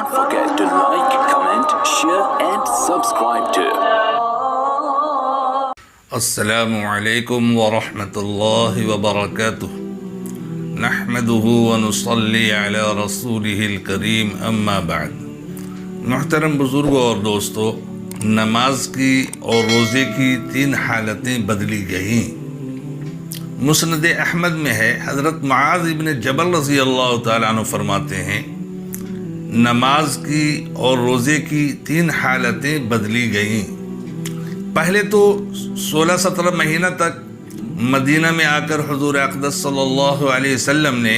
Don't forget to like, comment, share and subscribe to. السلام علیکم ورحمۃ اللہ وبرکاتہ نحمده ونصلی علی رسولہ الکریم اما بعد۔ محترم بزرگوں اور دوستو، نماز کی اور روزے کی 3 حالتیں بدلی گئیں۔ مسند احمد میں ہے، حضرت معاذ ابن جبل رضی اللہ تعالیٰ عنہ فرماتے ہیں، نماز کی اور روزے کی 3 حالتیں بدلی گئیں۔ پہلے تو 16-17 مہینہ تک مدینہ میں آ کر حضور اقدس صلی اللہ علیہ وسلم نے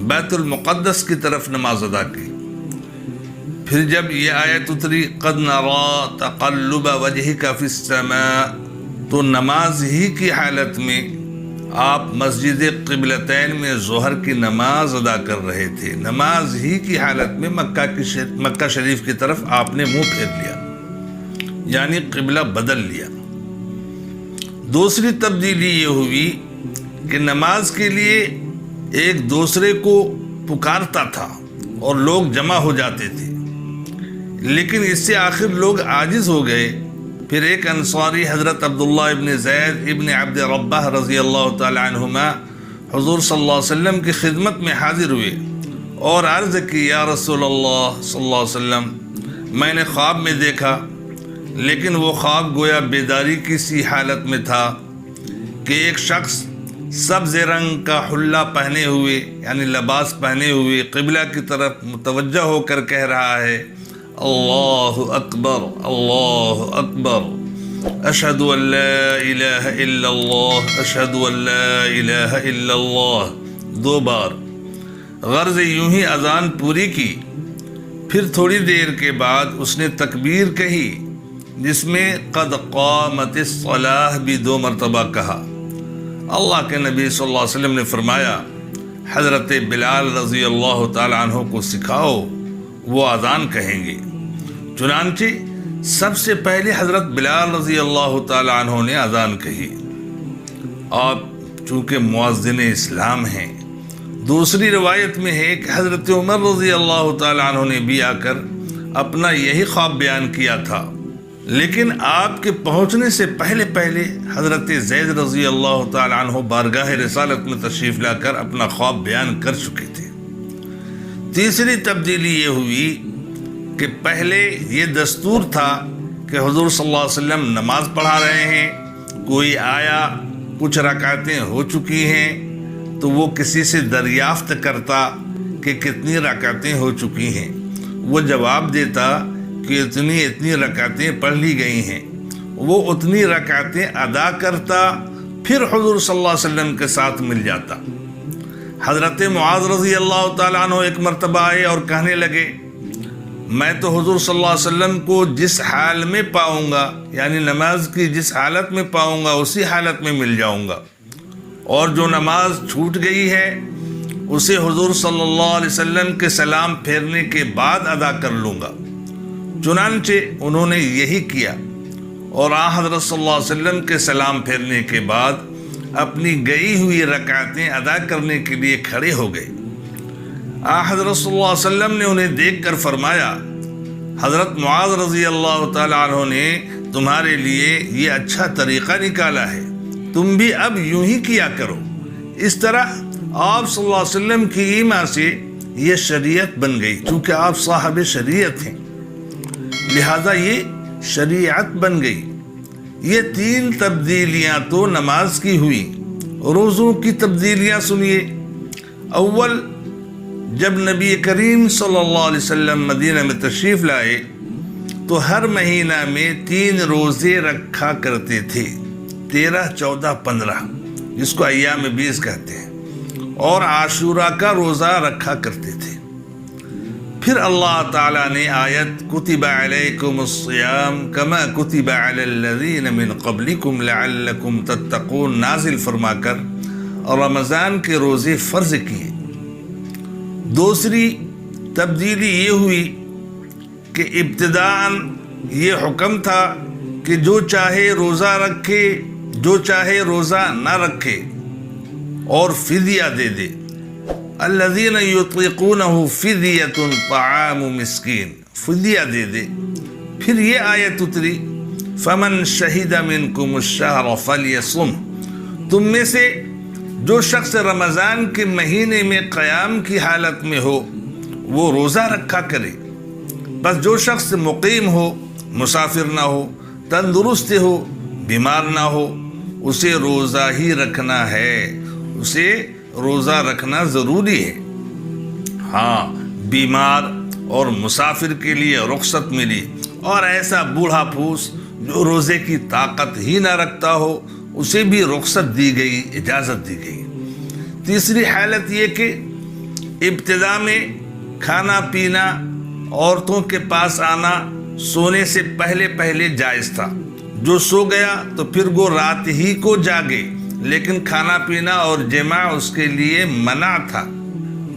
بیت المقدس کی طرف نماز ادا کی۔ پھر جب یہ آیت اتری قد نری تقلب وجہک فی السماء، تو نماز ہی کی حالت میں آپ مسجد قبلتین میں ظہر کی نماز ادا کر رہے تھے۔ نماز ہی کی حالت میں مکہ شریف کی طرف آپ نے منہ پھیر لیا، یعنی قبلہ بدل لیا۔ دوسری تبدیلی یہ ہوئی کہ نماز کے لیے ایک دوسرے کو پکارتا تھا اور لوگ جمع ہو جاتے تھے، لیکن اس سے آخر لوگ عاجز ہو گئے۔ پھر ایک انصاری حضرت عبداللہ ابن زید ابن عبد ربہ رضی اللہ تعالی عنہما حضور صلی اللہ علیہ وسلم کی خدمت میں حاضر ہوئے اور عرض کی، یا رسول اللہ صلی اللہ علیہ وسلم، میں نے خواب میں دیکھا، لیکن وہ خواب گویا بیداری کی سی حالت میں تھا کہ ایک شخص سبز رنگ کا حلہ پہنے ہوئے، یعنی لباس پہنے ہوئے، قبلہ کی طرف متوجہ ہو کر کہہ رہا ہے، اللہ اکبر اللہ اکبر، اشہد ان لا الہ الا اللہ، اشہد ان لا الہ الا اللہ، 2 بار۔ غرض یوں ہی اذان پوری کی۔ پھر تھوڑی دیر کے بعد اس نے تکبیر کہی، جس میں قد قامت الصلاۃ بھی 2 مرتبہ کہا۔ اللہ کے نبی صلی اللہ علیہ وسلم نے فرمایا، حضرت بلال رضی اللہ تعالیٰ عنہ کو سکھاؤ، وہ اذان کہیں گے۔ چنانچہ سب سے پہلے حضرت بلال رضی اللہ تعالیٰ عنہ نے اذان کہی۔ آپ چونکہ مؤذن اسلام ہیں، دوسری روایت میں ہے کہ حضرت عمر رضی اللہ تعالیٰ عنہ نے بھی آ کر اپنا یہی خواب بیان کیا تھا، لیکن آپ کے پہنچنے سے پہلے حضرت زید رضی اللہ تعالیٰ عنہ بارگاہ رسالت میں تشریف لا کر اپنا خواب بیان کر چکے تھے۔ تیسری تبدیلی یہ ہوئی کہ پہلے یہ دستور تھا کہ حضور صلی اللہ علیہ وسلم نماز پڑھا رہے ہیں، کوئی آیا، کچھ رکعتیں ہو چکی ہیں تو وہ کسی سے دریافت کرتا کہ کتنی رکعتیں ہو چکی ہیں، وہ جواب دیتا کہ اتنی رکعتیں پڑھ لی گئی ہیں، وہ اتنی رکعتیں ادا کرتا، پھر حضور صلی اللہ علیہ وسلم کے ساتھ مل جاتا۔ حضرت معاذ رضی اللہ تعالیٰ عنہ ایک مرتبہ آئے اور کہنے لگے، میں تو حضور صلی اللہ علیہ وسلم کو جس حال میں پاؤں گا، یعنی نماز کی جس حالت میں پاؤں گا اسی حالت میں مل جاؤں گا، اور جو نماز چھوٹ گئی ہے اسے حضور صلی اللہ علیہ وسلم کے سلام پھیرنے کے بعد ادا کر لوں گا۔ چنانچہ انہوں نے یہی کیا، اور حضرت صلی اللہ علیہ وسلم کے سلام پھیرنے کے بعد اپنی گئی ہوئی رکعتیں ادا کرنے کے لیے کھڑے ہو گئے۔ حضرت صلی اللہ علیہ وسلم نے انہیں دیکھ کر فرمایا، حضرت معاذ رضی اللہ تعالیٰ عنہ نے تمہارے لیے یہ اچھا طریقہ نکالا ہے، تم بھی اب یوں ہی کیا کرو۔ اس طرح آپ صلی اللہ علیہ وسلم کی ایما سے یہ شریعت بن گئی، چونکہ آپ صاحب شریعت ہیں، لہذا یہ شریعت بن گئی۔ یہ 3 تبدیلیاں تو نماز کی ہوئی۔ روزوں کی تبدیلیاں سنیے۔ اول، جب نبی کریم صلی اللہ علیہ وسلم مدینہ میں تشریف لائے تو ہر مہینہ میں 3 روزے رکھا کرتے تھے، 13، 14، 15، جس کو ایام 20 کہتے ہیں، اور عاشورہ کا روزہ رکھا کرتے تھے۔ پھر اللہ تعالیٰ نے آیت کتب علیکم الصیام کما کتب علی الذین من قبلکم لعلکم تتقون نازل فرما کر رمضان کے روزے فرض کیے۔ دوسری تبدیلی یہ ہوئی کہ ابتداءً یہ حکم تھا کہ جو چاہے روزہ رکھے، جو چاہے روزہ نہ رکھے اور فدیہ دے دے، الذین یطیقونہ فدیۃ طعام مسکین، فدیہ دے دے۔ پھر یہ آیت اتری فمن شہد منکم الشہر فلیصم، تم میں سے جو شخص رمضان کے مہینے میں قیام کی حالت میں ہو وہ روزہ رکھا کرے۔ بس جو شخص مقیم ہو، مسافر نہ ہو، تندرست ہو، بیمار نہ ہو، اسے روزہ ہی رکھنا ہے، اسے روزہ رکھنا ضروری ہے۔ ہاں، بیمار اور مسافر کے لیے رخصت ملی، اور ایسا بوڑھا پھوس جو روزے کی طاقت ہی نہ رکھتا ہو اسے بھی رخصت دی گئی، اجازت دی گئی۔ تیسری حالت یہ کہ ابتدا میں کھانا پینا، عورتوں کے پاس آنا سونے سے پہلے جائز تھا۔ جو سو گیا تو پھر وہ رات ہی کو جاگے، لیکن کھانا پینا اور جماع اس کے لیے منع تھا۔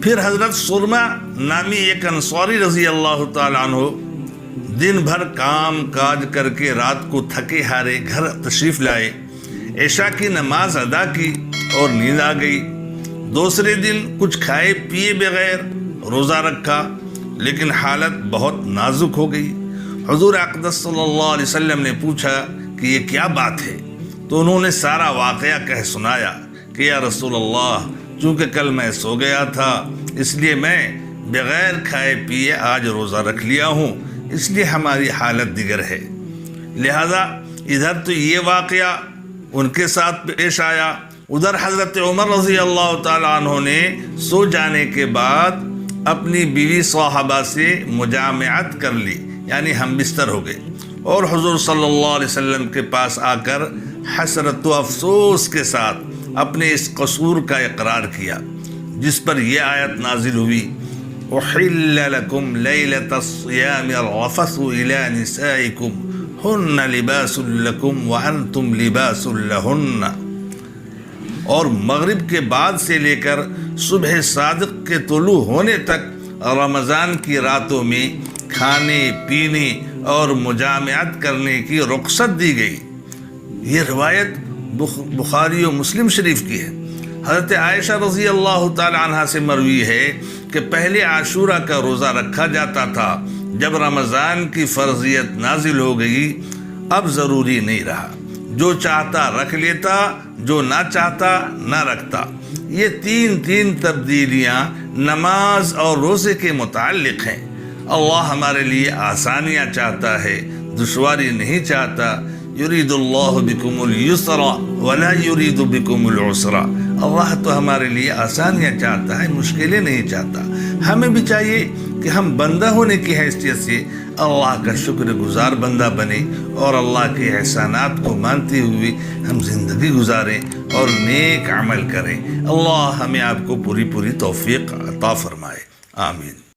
پھر حضرت سرما نامی ایک انصاری رضی اللہ تعالیٰ عنہ دن بھر کام کاج کر کے رات کو تھکے ہارے گھر تشریف لائے، عشاء کی نماز ادا کی اور نیند آ گئی۔ دوسرے دن کچھ کھائے پیے بغیر روزہ رکھا، لیکن حالت بہت نازک ہو گئی۔ حضور اقدس صلی اللہ علیہ وسلم نے پوچھا کہ یہ کیا بات ہے؟ تو انہوں نے سارا واقعہ کہہ سنایا کہ یا رسول اللہ، چونکہ کل میں سو گیا تھا اس لیے میں بغیر کھائے پیے آج روزہ رکھ لیا ہوں، اس لیے ہماری حالت دیگر ہے۔ لہذا ادھر تو یہ واقعہ ان کے ساتھ پیش آیا، ادھر حضرت عمر رضی اللہ تعالیٰ عنہ نے سو جانے کے بعد اپنی بیوی صحابہ سے مجامعت کر لی، یعنی ہم بستر ہو گئے، اور حضور صلی اللہ علیہ وسلم کے پاس آ کر حسرت و افسوس کے ساتھ اپنے اس قصور کا اقرار کیا، جس پر یہ آیت نازل ہوئی احل لکم لیلۃ الصیام الرفث الی نسائکم ہن لباس لکم وانتم لباس لہن۔ اور مغرب کے بعد سے لے کر صبح صادق کے طلوع ہونے تک رمضان کی راتوں میں کھانے پینے اور مجامعت کرنے کی رخصت دی گئی۔ یہ روایت بخاری و مسلم شریف کی ہے۔ حضرت عائشہ رضی اللہ تعالی عنہا سے مروی ہے کہ پہلے عاشورہ کا روزہ رکھا جاتا تھا، جب رمضان کی فرضیت نازل ہو گئی اب ضروری نہیں رہا، جو چاہتا رکھ لیتا، جو نہ چاہتا نہ رکھتا۔ یہ تین تبدیلیاں نماز اور روزے کے متعلق ہیں۔ اللہ ہمارے لیے آسانیاں چاہتا ہے، دشواری نہیں چاہتا۔ یرید اللہ بکم اليسر ولا یرید بکم العسر۔ اللہ تو ہمارے لیے آسانیاں چاہتا ہے، مشکلیں نہیں چاہتا۔ ہمیں بھی چاہیے کہ ہم بندہ ہونے کی حیثیت سے اللہ کا شکر گزار بندہ بنے اور اللہ کے احسانات کو مانتے ہوئے ہم زندگی گزاریں اور نیک عمل کریں۔ اللہ ہمیں آپ کو پوری توفیق عطا فرمائے، آمین۔